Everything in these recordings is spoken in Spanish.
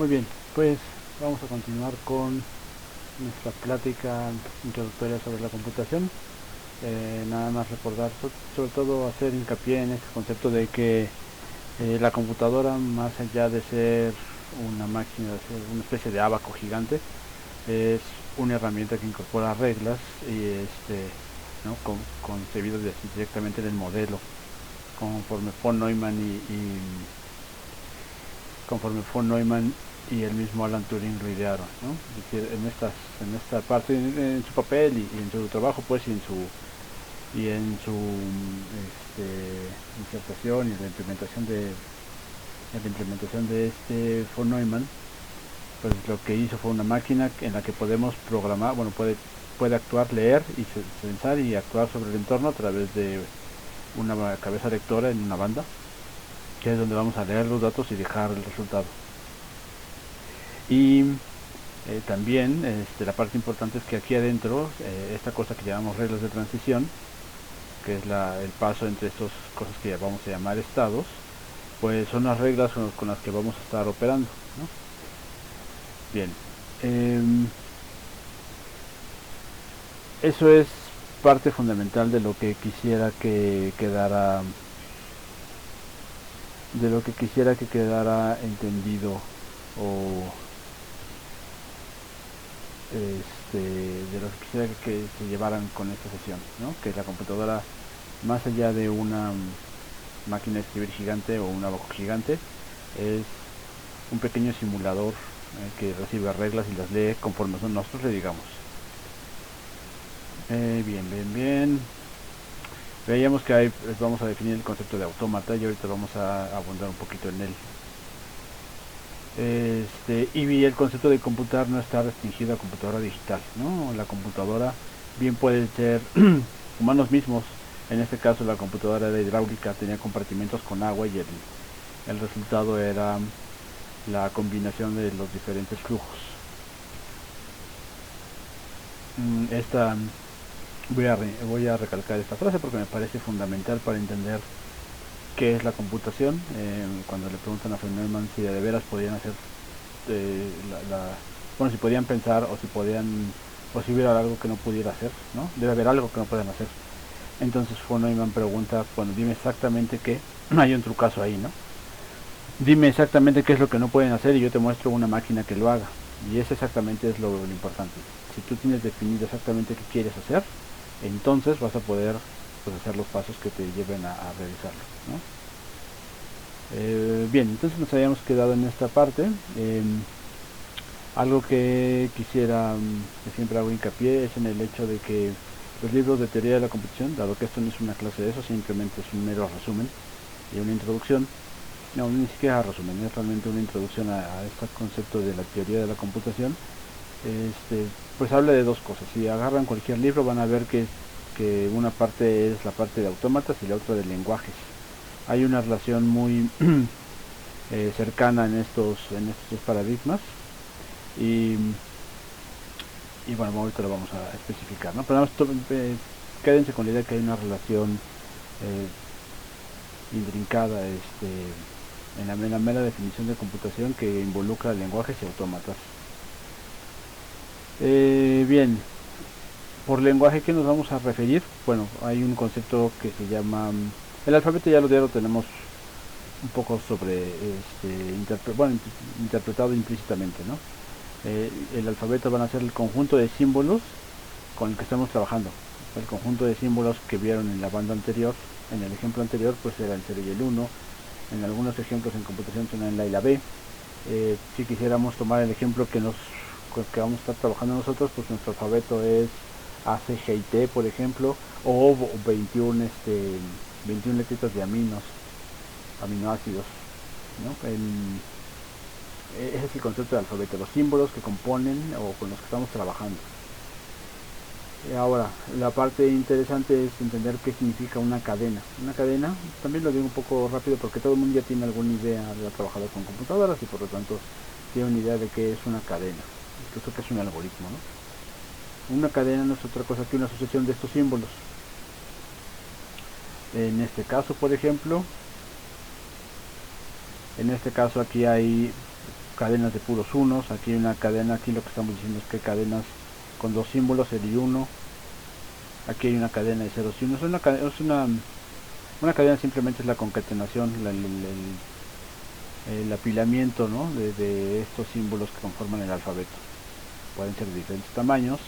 Muy bien, pues vamos a continuar con nuestra plática introductoria sobre la computación. Nada más recordar, sobre todo hacer hincapié en este concepto de que la computadora, más allá de ser una máquina, de ser una especie de abaco gigante, es una herramienta que incorpora reglas y ¿no? concebido directamente en el modelo, conforme von Neumann conforme von Neumann y el mismo Alan Turing lo idearon, ¿no? Es decir, en esta parte, en su papel y en su trabajo, pues, y en su disertación y la implementación de von Neumann, pues lo que hizo fue una máquina en la que podemos programar, bueno, puede actuar, leer y pensar y actuar sobre el entorno a través de una cabeza lectora en una banda, que es donde vamos a leer los datos y dejar el resultado. Y también la parte importante es que aquí adentro, esta cosa que llamamos reglas de transición, que es el paso entre estas cosas que vamos a llamar estados, pues son las reglas con las que vamos a estar operando, ¿no? Bien, eso es parte fundamental de lo que quisiera que quedara entendido, o de lo que quisiera que se llevaran con esta sesión, ¿no? Que la computadora, más allá de una máquina de escribir gigante o un abaco gigante, es un pequeño simulador que recibe reglas y las lee conforme nosotros le digamos. Bien. Veíamos que vamos a definir el concepto de autómata y ahorita vamos a abundar un poquito en él. Y el concepto de computar no está restringido a computadora digital, ¿no? La computadora bien puede ser humanos mismos. En este caso la computadora era hidráulica, tenía compartimentos con agua y el resultado era la combinación de los diferentes flujos. Voy a recalcar esta frase porque me parece fundamental para entender qué es la computación. Cuando le preguntan a von Neumann si de veras podían hacer bueno, si podían pensar o si hubiera algo que no pudiera hacer, ¿no? Debe haber algo que no puedan hacer. Entonces von Neumann pregunta, bueno, dime exactamente qué. Hay un trucazo ahí, ¿no? Dime exactamente qué es lo que no pueden hacer y yo te muestro una máquina que lo haga. Y eso exactamente es lo importante. Si tú tienes definido exactamente qué quieres hacer, entonces vas a poder, pues, hacer los pasos que te lleven a realizarlo, ¿no? Bien, entonces nos habíamos quedado en esta parte. Algo que quisiera, que siempre hago hincapié, es en el hecho de que los libros de teoría de la computación, dado que esto no es una clase de eso, simplemente es un mero resumen y una introducción, no, ni siquiera resumen, es realmente una introducción a este concepto de la teoría de la computación. Pues habla de dos cosas. Si agarran cualquier libro van a ver que una parte es la parte de autómatas y la otra de lenguajes. Hay una relación muy cercana en estos dos paradigmas y bueno, ahorita lo vamos a especificar, ¿no? Pero quédense con la idea que hay una relación intrincada en la mera definición de computación que involucra lenguajes y autómatas. Bien, por lenguaje, ¿qué nos vamos a referir? Bueno, hay un concepto que se llama el alfabeto. Ya lo tenemos un poco interpretado implícitamente, ¿no? El alfabeto van a ser el conjunto de símbolos con el que estamos trabajando. El conjunto de símbolos que vieron en la banda anterior, en el ejemplo anterior, pues era el 0 y el 1. En algunos ejemplos en computación son la y la B. Si quisiéramos tomar el ejemplo que vamos a estar trabajando nosotros, pues nuestro alfabeto es A, C, G y T, por ejemplo, o 21 letritas de aminoácidos, ¿no? Ese es el concepto de alfabeto, los símbolos que componen o con los que estamos trabajando. Ahora, la parte interesante es entender qué significa una cadena. Una cadena, también lo digo un poco rápido porque todo el mundo ya tiene alguna idea de haber trabajado con computadoras y por lo tanto tiene una idea de qué es una cadena, incluso que es un algoritmo, ¿no? Una cadena no es otra cosa que una asociación de estos símbolos. En este caso, por ejemplo, aquí hay cadenas de puros unos. Aquí hay una cadena, aquí lo que estamos diciendo es que hay cadenas con dos símbolos, el y 1. Aquí hay una cadena de ceros y unos. Una cadena simplemente es la concatenación, el apilamiento, ¿no? de estos símbolos que conforman el alfabeto. Pueden ser de diferentes tamaños.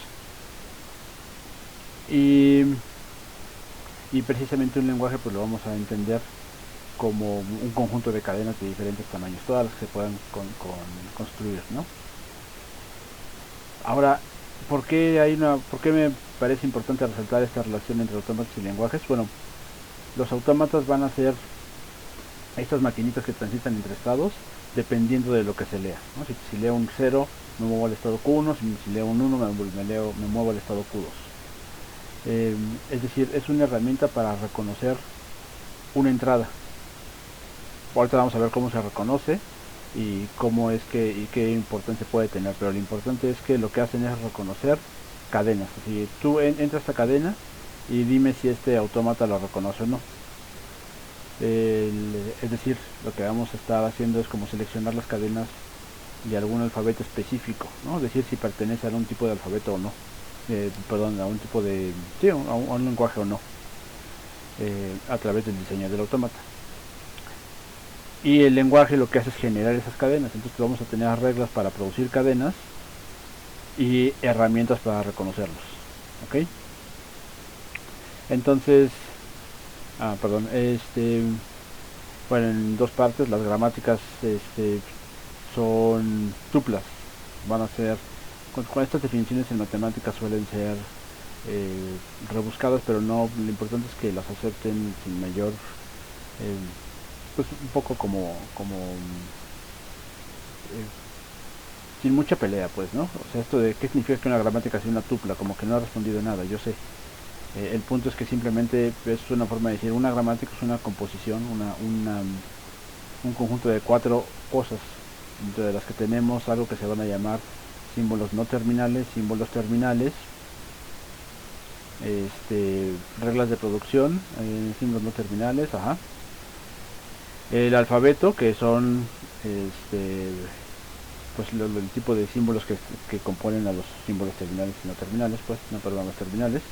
Y precisamente un lenguaje pues lo vamos a entender como un conjunto de cadenas de diferentes tamaños, todas las que se puedan construir, ¿no? Ahora, ¿por qué me parece importante resaltar esta relación entre autómatas y lenguajes? Bueno, los autómatas van a ser estas maquinitas que transitan entre estados dependiendo de lo que se lea, ¿no? Si leo un 0 me muevo al estado Q1, si leo un 1 me muevo al estado Q2. Es decir, es una herramienta para reconocer una entrada. Ahorita vamos a ver cómo se reconoce y qué importancia puede tener, pero lo importante es que lo que hacen es reconocer cadenas. Así, tú entras a esta cadena y dime si este autómata lo reconoce o no. Es decir, lo que vamos a estar haciendo es como seleccionar las cadenas de algún alfabeto específico, ¿no? Es decir, si pertenece a un tipo de alfabeto o no, a un tipo de, sí, a un lenguaje o no, a través del diseño del autómata. Y el lenguaje lo que hace es generar esas cadenas, entonces vamos a tener reglas para producir cadenas y herramientas para reconocerlos, ¿ok? Entonces, bueno, en dos partes, las gramáticas son tuplas, van a ser, con estas definiciones en matemáticas suelen ser rebuscadas, pero no, lo importante es que las acepten sin mayor, pues un poco sin mucha pelea, pues, ¿no? O sea, esto de qué significa que una gramática sea una tupla, como que no ha respondido nada, yo sé. El punto es que simplemente es una forma de decir, una gramática es una composición, un conjunto de cuatro cosas, entre las que tenemos algo que se van a llamar símbolos no terminales, símbolos terminales, reglas de producción, símbolos no terminales, ajá. El alfabeto, que son pues el tipo de símbolos que componen a los símbolos terminales y no terminales, pues, no, perdón, los terminales.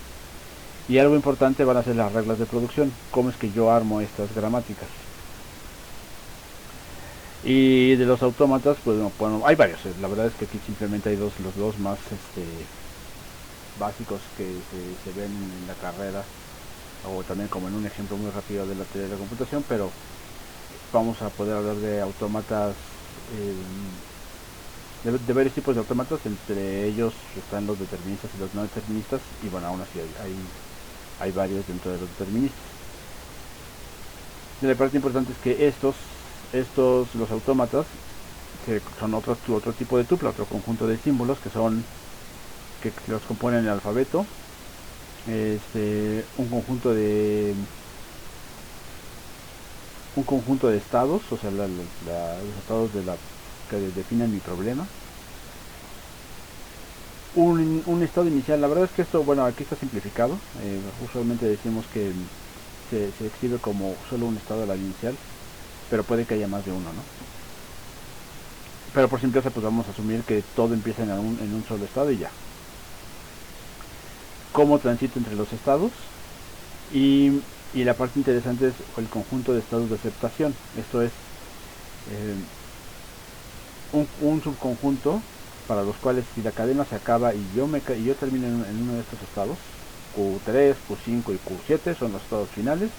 Y algo importante van a ser las reglas de producción, cómo es que yo armo estas gramáticas. Y de los autómatas, pues bueno, hay varios, la verdad es que aquí simplemente hay los dos más básicos que se ven en la carrera, o también como en un ejemplo muy rápido de la teoría de la computación, pero vamos a poder hablar de autómatas, de varios tipos de autómatas, entre ellos están los deterministas y los no deterministas, y bueno, aún así hay varios dentro de los deterministas. Y la parte importante es que los autómatas, que son otro tipo de tupla, otro conjunto de símbolos que los componen el alfabeto, un conjunto de estados, o sea, los estados que definen mi problema. Un estado inicial, la verdad es que esto, bueno, aquí está simplificado, usualmente decimos que se exhibe como solo un estado de la inicial, pero puede que haya más de uno, ¿no? Pero por simpleza pues vamos a asumir que todo empieza en un solo estado y ya. Cómo transito entre los estados y la parte interesante es el conjunto de estados de aceptación. Esto es un subconjunto para los cuales si la cadena se acaba y yo termino en uno de estos estados, Q3, Q5 y Q7 son los estados finales.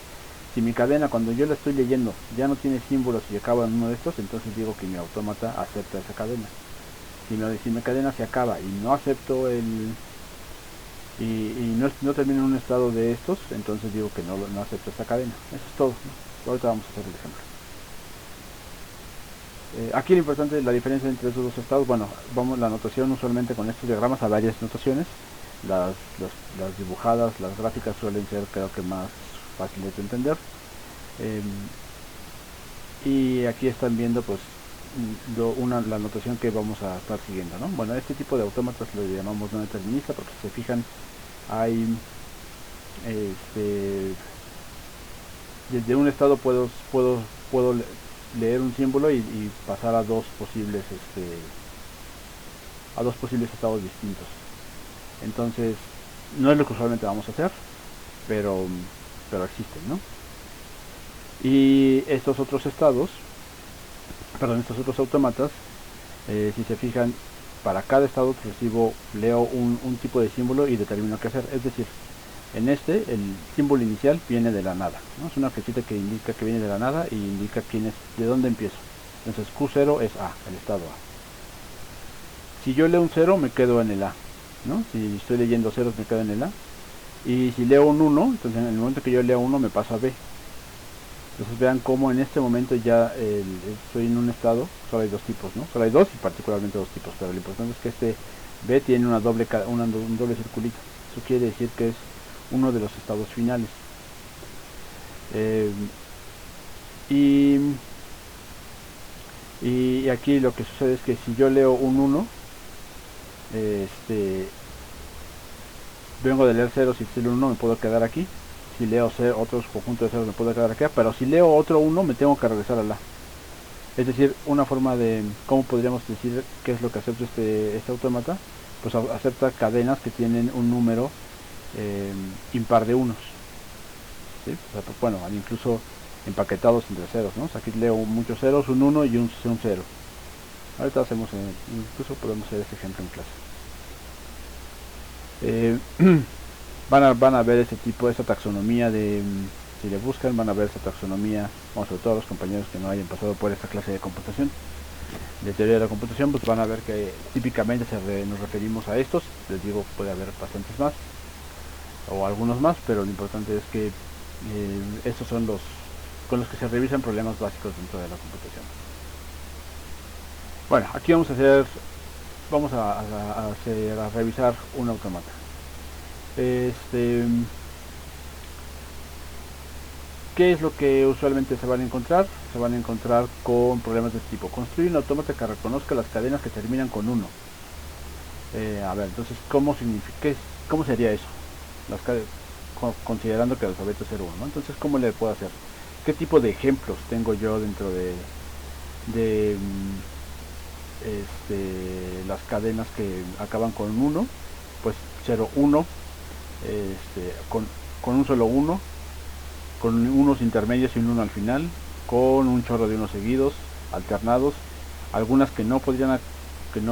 Si mi cadena, cuando yo la estoy leyendo, ya no tiene símbolos y acaba en uno de estos, entonces digo que mi autómata acepta esa cadena. Si mi cadena se acaba y no acepto y no termino en un estado de estos, entonces digo que no acepto esta cadena. Eso es todo, ¿no? Ahorita vamos a hacer el ejemplo. Aquí lo importante es la diferencia entre estos dos estados. Bueno, la notación usualmente con estos diagramas a varias notaciones. Las dibujadas, las gráficas suelen ser, creo que, más fáciles de entender. Y aquí están viendo pues la notación que vamos a estar siguiendo, ¿no? Bueno, este tipo de autómatas lo llamamos no determinista porque si se fijan hay desde un estado puedo leer un símbolo y pasar a dos posibles estados distintos. Entonces no es lo que usualmente vamos a hacer, pero existen, ¿no? Y estos otros autómatas, si se fijan, para cada estado leo un tipo de símbolo y determino qué hacer. Es decir, en el símbolo inicial viene de la nada, ¿no? Es una flechita que indica que viene de la nada y indica de dónde empiezo. Entonces Q0 es A, el estado A. Si yo leo un 0 me quedo en el A, ¿no? Si estoy leyendo ceros me quedo en el A. Y si leo un 1, entonces en el momento que yo leo 1 me paso a B. Entonces vean cómo en este momento ya estoy en un estado, solo hay dos tipos, ¿no? Solo hay dos y particularmente dos tipos, pero lo importante es que este B tiene un doble circulito. Eso quiere decir que es uno de los estados finales. Y aquí lo que sucede es que si yo leo un 1, vengo de leer ceros y si leo un 1 me puedo quedar aquí. Si leo otros conjuntos de ceros me puedo quedar acá, pero si leo otro 1 me tengo que regresar a la. Es decir, una forma de cómo podríamos decir qué es lo que acepta este autómata, pues acepta cadenas que tienen un número impar de unos, ¿sí? O sea, pues, bueno, incluso empaquetados entre ceros, ¿no? O sea, aquí leo muchos ceros, un 1 y un 0. Ahorita incluso podemos hacer este ejemplo en clase. Van a ver esta taxonomía si le buscan, van a ver esta taxonomía, sobre todo los compañeros que no hayan pasado por esta clase de computación, de teoría de la computación, pues van a ver que típicamente nos referimos a estos. Les digo, puede haber bastantes más, o algunos más, pero lo importante es que estos son los con los que se revisan problemas básicos dentro de la computación. Bueno, aquí vamos a revisar un autómata. ¿Qué es lo que usualmente se van a encontrar? Se van a encontrar con problemas de este tipo: construir un autómata que reconozca las cadenas que terminan con 1. A ver, entonces, ¿cómo sería eso? Considerando que el alfabeto es 0, 1, ¿no? Entonces, ¿cómo le puedo hacer? ¿Qué tipo de ejemplos tengo yo dentro de las cadenas que acaban con 1? Pues 0, 1, con un solo 1, con unos intermedios y un 1 al final, con un chorro de unos seguidos, alternados. Algunas que no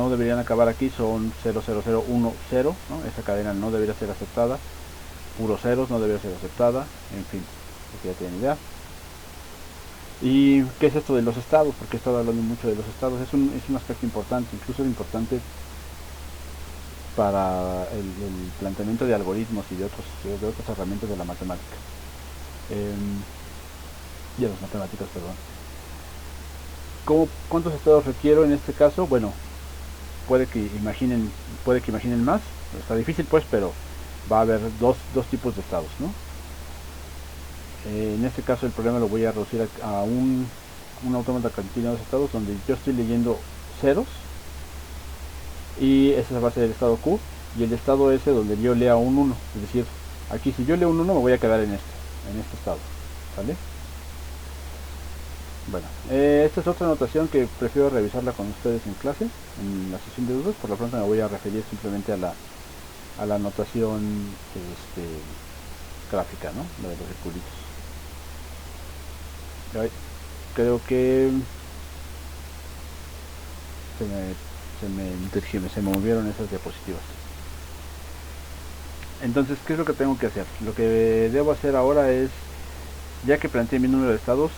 deberían acabar aquí son 0, 0, 0, 1, 0, ¿no? Esa cadena no debería ser aceptada. Puros ceros no debería ser aceptada. En fin, ya tienen idea. ¿Y qué es esto de los estados? Porque he estado hablando mucho de los estados. Es un aspecto importante, incluso es importante para el planteamiento de algoritmos y de otras herramientas de la matemática. De las matemáticas, perdón. ¿Cuántos estados requiero en este caso? Bueno, puede que imaginen más. Está difícil, pues, pero va a haber dos tipos de estados, ¿no? En este caso el problema lo voy a reducir a un autómata que tiene dos estados, donde yo estoy leyendo ceros, y ese va a ser el estado Q, y el estado S donde yo lea un 1. Es decir, aquí si yo leo un 1 me voy a quedar en este estado, ¿vale? Bueno, esta es otra notación que prefiero revisarla con ustedes en clase, en la sesión de dudas. Por lo pronto me voy a referir simplemente a la notación gráfica, ¿no? La de los circulitos. Creo que se me movieron esas diapositivas. Entonces, ¿qué es lo que tengo que hacer? Lo que debo hacer ahora es, ya que planteé mi número de estados,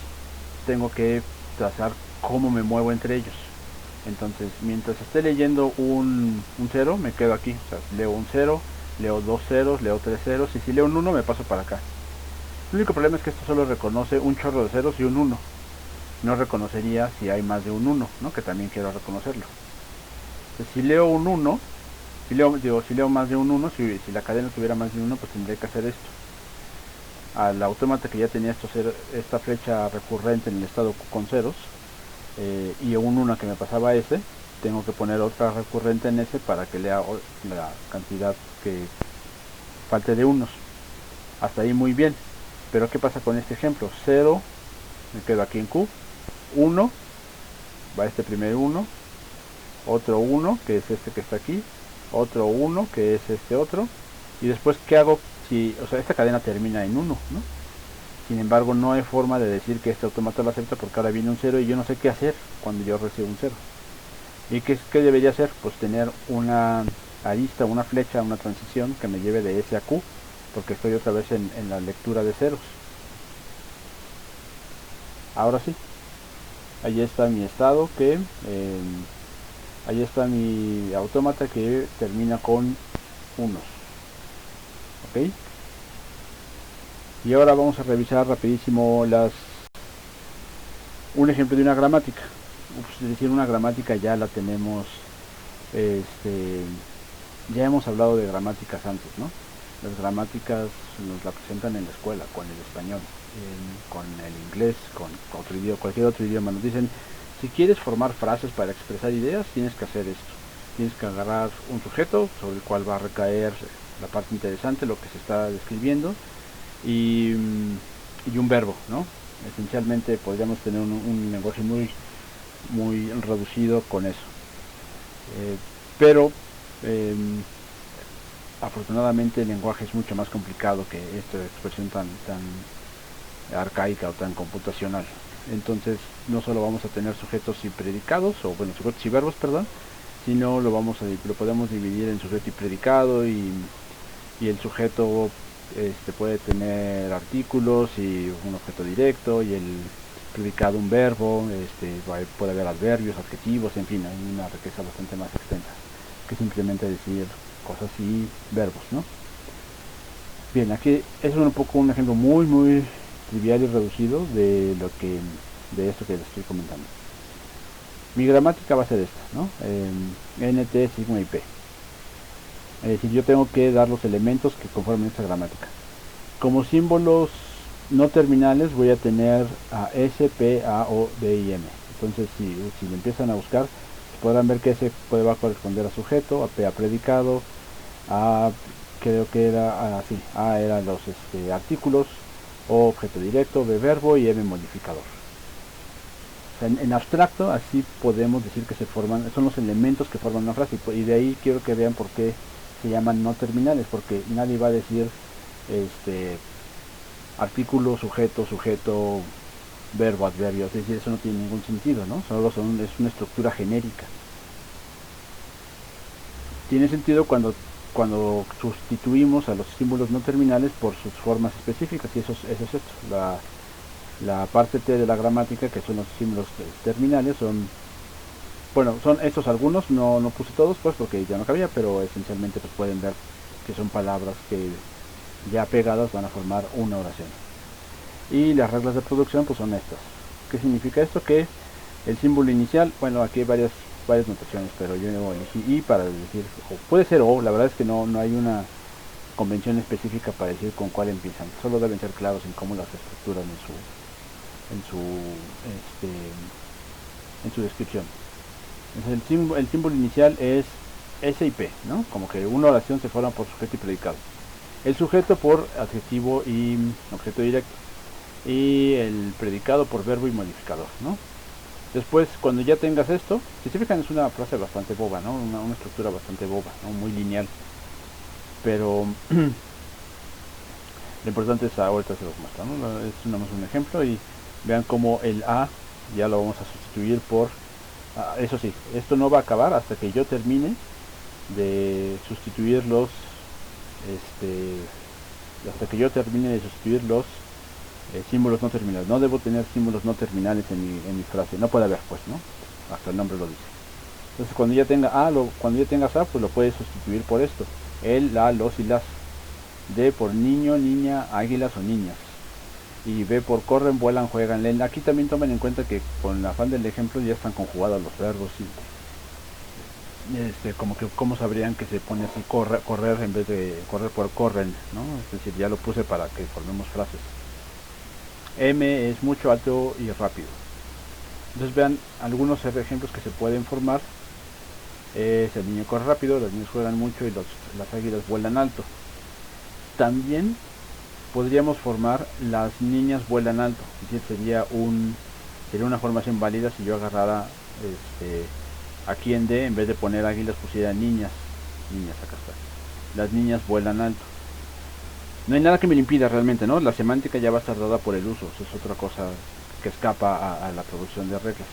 tengo que trazar cómo me muevo entre ellos. Entonces, mientras esté leyendo un 0, me quedo aquí. O sea, leo un 0, leo dos ceros, leo tres ceros, y si leo un 1 me paso para acá. El único problema es que esto solo reconoce un chorro de ceros y un 1. No reconocería si hay más de un 1, ¿no? Que también quiero reconocerlo. Entonces, si leo un 1, si leo más de un 1, si la cadena tuviera más de 1, pues tendré que hacer esto. Al autómata que ya tenía esta flecha recurrente en el estado Q con ceros, y un 1 que me pasaba S, tengo que poner otra recurrente en S para que lea la cantidad que falte de unos. Hasta ahí muy bien. Pero ¿qué pasa con este ejemplo? 0, me quedo aquí en Q, 1, va este primer 1, otro 1 que es este que está aquí, otro 1 que es este otro, y después ¿qué hago? Si, o sea, esta cadena termina en 1, ¿no? Sin embargo, no hay forma de decir que este automata lo acepta porque ahora viene un 0 y yo no sé qué hacer cuando yo recibo un 0. ¿Y qué debería hacer? Pues tener una arista, una flecha, una transición que me lleve de S a Q, porque estoy otra vez en la lectura de ceros. Ahora sí, ahí está mi estado ahí está mi autómata que termina con unos. ¿Ok? Y ahora vamos a revisar rapidísimo un ejemplo de una gramática. Es decir, una gramática ya la tenemos, ya hemos hablado de gramáticas antes, ¿no? Las gramáticas nos la presentan en la escuela, con el español, con el inglés, con otro idioma, cualquier otro idioma. Nos dicen, si quieres formar frases para expresar ideas, tienes que hacer esto. Tienes que agarrar un sujeto sobre el cual va a recaer la parte interesante, lo que se está describiendo, y un verbo, ¿no? Esencialmente podríamos tener un lenguaje muy reducido con eso. Pero afortunadamente el lenguaje es mucho más complicado que esta expresión tan arcaica o tan computacional. Entonces no solo vamos a tener sujetos y predicados, o bueno, sujetos y verbos, perdón, sino lo podemos dividir en sujeto y predicado, y el sujeto puede tener artículos y un objeto directo, y el predicado un verbo, puede haber adverbios, adjetivos, en fin, hay una riqueza bastante más extensa que simplemente decir cosas y verbos, ¿no? Bien, aquí es un poco un ejemplo muy trivial y reducido de esto que les estoy comentando. Mi gramática va a ser esta, ¿no? NT, sigma y P. Es decir, yo tengo que dar los elementos que conforman esta gramática. Como símbolos no terminales voy a tener a S, P, A, O, D y M. Entonces si lo empiezan a buscar, podrán ver que S va a corresponder a sujeto, a P a predicado, a creo que era así, A eran los artículos, O objeto directo, B verbo y M modificador. O sea, en abstracto así podemos decir que son los elementos que forman una frase, y de ahí quiero que vean por qué se llaman no terminales, porque nadie va a decir artículo, sujeto, verbo, adverbio, es decir, eso no tiene ningún sentido, ¿no? Es una estructura genérica. Tiene sentido cuando sustituimos a los símbolos no terminales por sus formas específicas, y eso es esto. La parte T de la gramática, que son los símbolos terminales, son estos algunos, no puse todos pues porque ya no cabía, pero esencialmente pues pueden ver que son palabras que ya pegadas van a formar una oración. Y las reglas de producción pues son estas. ¿Qué significa esto? Que el símbolo inicial, bueno, aquí hay varias notaciones, pero yo elegí I para decir, o puede ser O, la verdad es que no hay una convención específica para decir con cuál empiezan, solo deben ser claros en cómo las estructuran en su descripción. Entonces el símbolo inicial es S y P, ¿no? Como que una oración se forma por sujeto y predicado. El sujeto por adjetivo y objeto directo, y el predicado por verbo y modificador, ¿no? Después, cuando ya tengas esto, si se fijan, es una frase bastante boba, ¿no? Una estructura bastante boba, ¿no? Muy lineal. Pero lo importante es, ahorita se los muestro, ¿no? Es un ejemplo, y vean cómo el A ya lo vamos a sustituir por... eso sí, esto no va a acabar hasta que yo termine de sustituir los símbolos no terminales. No debo tener símbolos no terminales en mi frase, no puede haber, pues, ¿no? Hasta el nombre lo dice. Entonces cuando ya tengas A, pues lo puedes sustituir por esto: el, la, los y las. D por niño, niña, águilas o niñas. Y B por corren, vuelan, juegan, leen. Aquí también tomen en cuenta que con el afán del ejemplo ya están conjugados los verbos, y como que cómo sabrían que se pone así correr en vez de correr por corren, ¿no? Es decir, ya lo puse para que formemos frases. M es mucho, alto y rápido. Entonces vean algunos ejemplos que se pueden formar. El niño corre rápido, los niños juegan mucho y las águilas vuelan alto. También podríamos formar las niñas vuelan alto, es decir, sería un Sería una formación válida si yo agarrara aquí en D, en vez de poner águilas, pusiera niñas. Niñas, acá está. Las niñas vuelan alto. No hay nada que me lo impida realmente, ¿no? La semántica ya va a estar dada por el uso. Eso es otra cosa que escapa a la producción de reglas.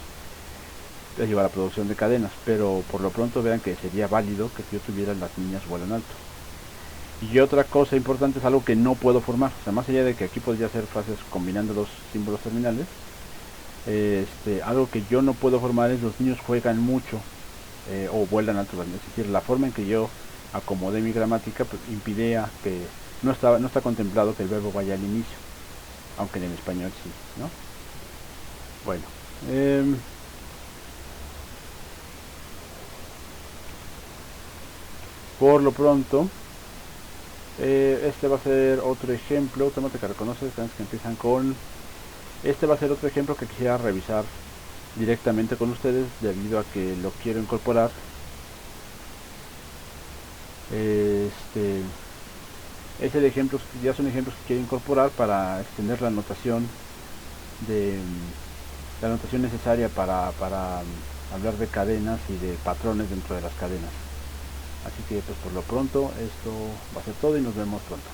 Lleva a la producción de cadenas. Pero por lo pronto vean que sería válido que yo tuviera las niñas vuelan alto. Y otra cosa importante es algo que no puedo formar. O sea, más allá de que aquí podría hacer frases combinando los símbolos terminales, algo que yo no puedo formar es los niños juegan mucho o vuelan alto. Es decir, la forma en que yo acomodé mi gramática pues, impide a que no está contemplado que el verbo vaya al inicio, aunque en el español sí, ¿no? Bueno, por lo pronto, este va a ser otro ejemplo. Tómate que reconoces que empiezan con. Este va a ser otro ejemplo que quisiera revisar directamente con ustedes debido a que lo quiero incorporar. Es el ejemplo, ya son ejemplos que quiero incorporar para extender la notación la notación necesaria para hablar de cadenas y de patrones dentro de las cadenas. Así que pues por lo pronto esto va a ser todo y nos vemos pronto.